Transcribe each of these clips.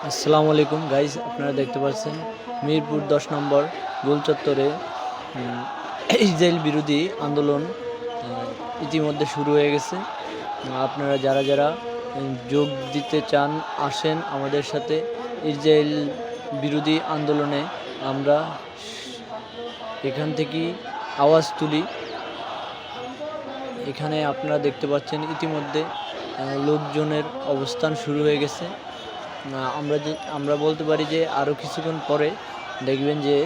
আসসালামু আলাইকুম গাইজ, আপনারা দেখতে পাচ্ছেন মিরপুর 10 নম্বর গোল চত্বরে ইসরায়েল বিরোধী আন্দোলন ইতিমধ্যে শুরু হয়ে গেছে। আপনারা যারা যারা যোগ দিতে চান আসেন আমাদের সাথে ইসরায়েল বিরোধী আন্দোলনে। আমরা এখান থেকেই আওয়াজ তুলি। এখানে আপনারা দেখতে পাচ্ছেন ইতিমধ্যে লোকজনের অবস্থান শুরু হয়ে গেছে। আমরা বলতে পারি যে আরও কিছুক্ষণ পরে দেখবেন যে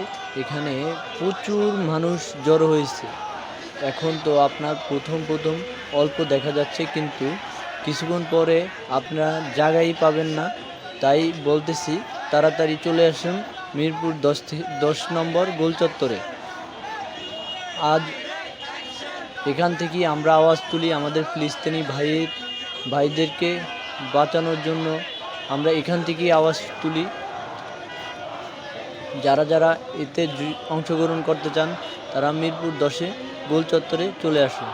এখানে প্রচুর মানুষ জড়ো হয়েছে। এখন তো আপনার প্রথম অল্প দেখা যাচ্ছে, কিন্তু কিছুক্ষণ পরে আপনারা জায়গাই পাবেন না। তাই বলতেছি তাড়াতাড়ি চলে আসুন মিরপুর 10 নম্বর গোল চত্বরে। আজ এখান থেকেই আমরা আওয়াজ তুলি আমাদের ফিলিস্তিনি ভাইদেরকে বাঁচানোর জন্য। আমরা এখান থেকেই আওয়াজ তুলি। যারা যারা এতে অংশগ্রহণ করতে চান তারা মিরপুর 10-এ গোল চত্বরে চলে আসুন।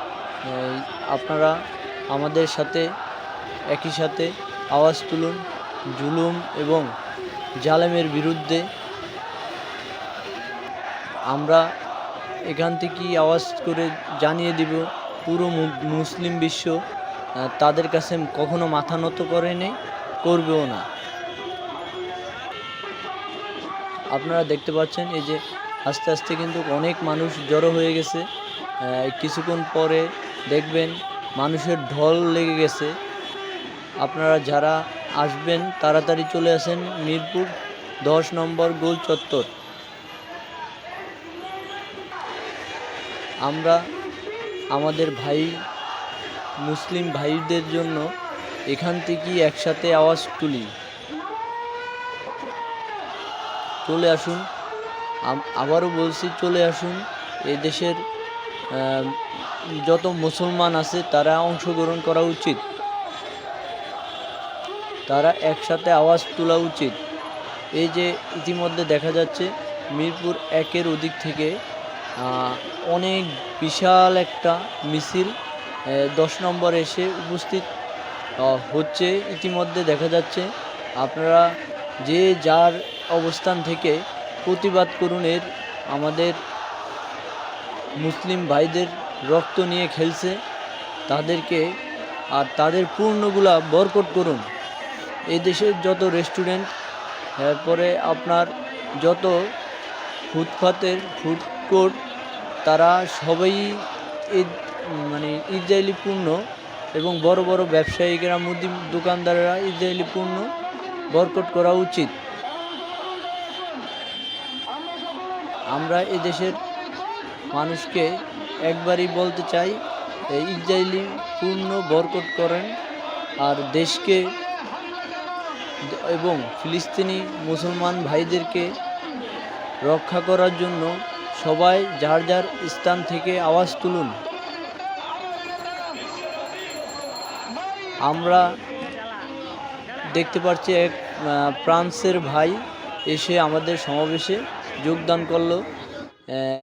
আপনারা আমাদের সাথে একই সাথে আওয়াজ তুলুন জুলুম এবং জালেমের বিরুদ্ধে। আমরা এখান থেকেই আওয়াজ করে জানিয়ে দিব পুরো মুসলিম বিশ্ব তাদের কাছে কখনো মাথা নত করেনি, করবেও না। আপনারা দেখতে পাচ্ছেন এই যে আস্তে আস্তে কিন্তু অনেক মানুষ জড়ো হয়ে গেছে। কিছুক্ষণ পরে দেখবেন মানুষের ঢল লেগে গেছে। আপনারা যারা আসবেন তাড়াতাড়ি চলে আসেন মিরপুর 10 নম্বর গোল চত্বর। আমরা আমাদের মুসলিম ভাইদের জন্য এখান থেকেই একসাথে আওয়াজ তুলি। চলে আসুন, আবারও বলছি চলে আসুন। এই দেশের যত মুসলমান আছে তারা অংশগ্রহণ করা উচিত, তারা একসাথে আওয়াজ তোলা উচিত। এই যে ইতিমধ্যে দেখা যাচ্ছে মিরপুর 1-এর ওদিক থেকে অনেক বিশাল একটা মিছিল 10 নম্বর এসে উপস্থিত হচ্ছে। ইতিমধ্যে দেখা যাচ্ছে আপনারা যে যার অবস্থান থেকে প্রতিবাদ করুন। আমাদের মুসলিম ভাইদের রক্ত নিয়ে খেলছে, তাদেরকে আর তাদের পূর্ণগুলা বয়কট করুন। এই দেশের যত রেস্টুরেন্ট, এরপরে আপনার যত ফুটপাতের ফুড কোর্ট, তারা সবাই ইসরায়েলি পণ্য এবং বড় বড় ব্যবসায়িকরা মুদি দোকানদাররা ইসরায়েলি পণ্য বয়কট করা উচিত। আমরা এদেশের মানুষকে একবারই বলতে চাই, ইসরায়েলি পণ্য বয়কট করেন। আর দেশকে এবং ফিলিস্তিনি মুসলমান ভাইদেরকে রক্ষা করার জন্য সবাই যার যার স্থান থেকে আওয়াজ তুলুন। আমরা দেখতে পাচ্ছি এক ফ্রান্সের ভাই এসে আমাদের সমাবেশে যোগদান করলো।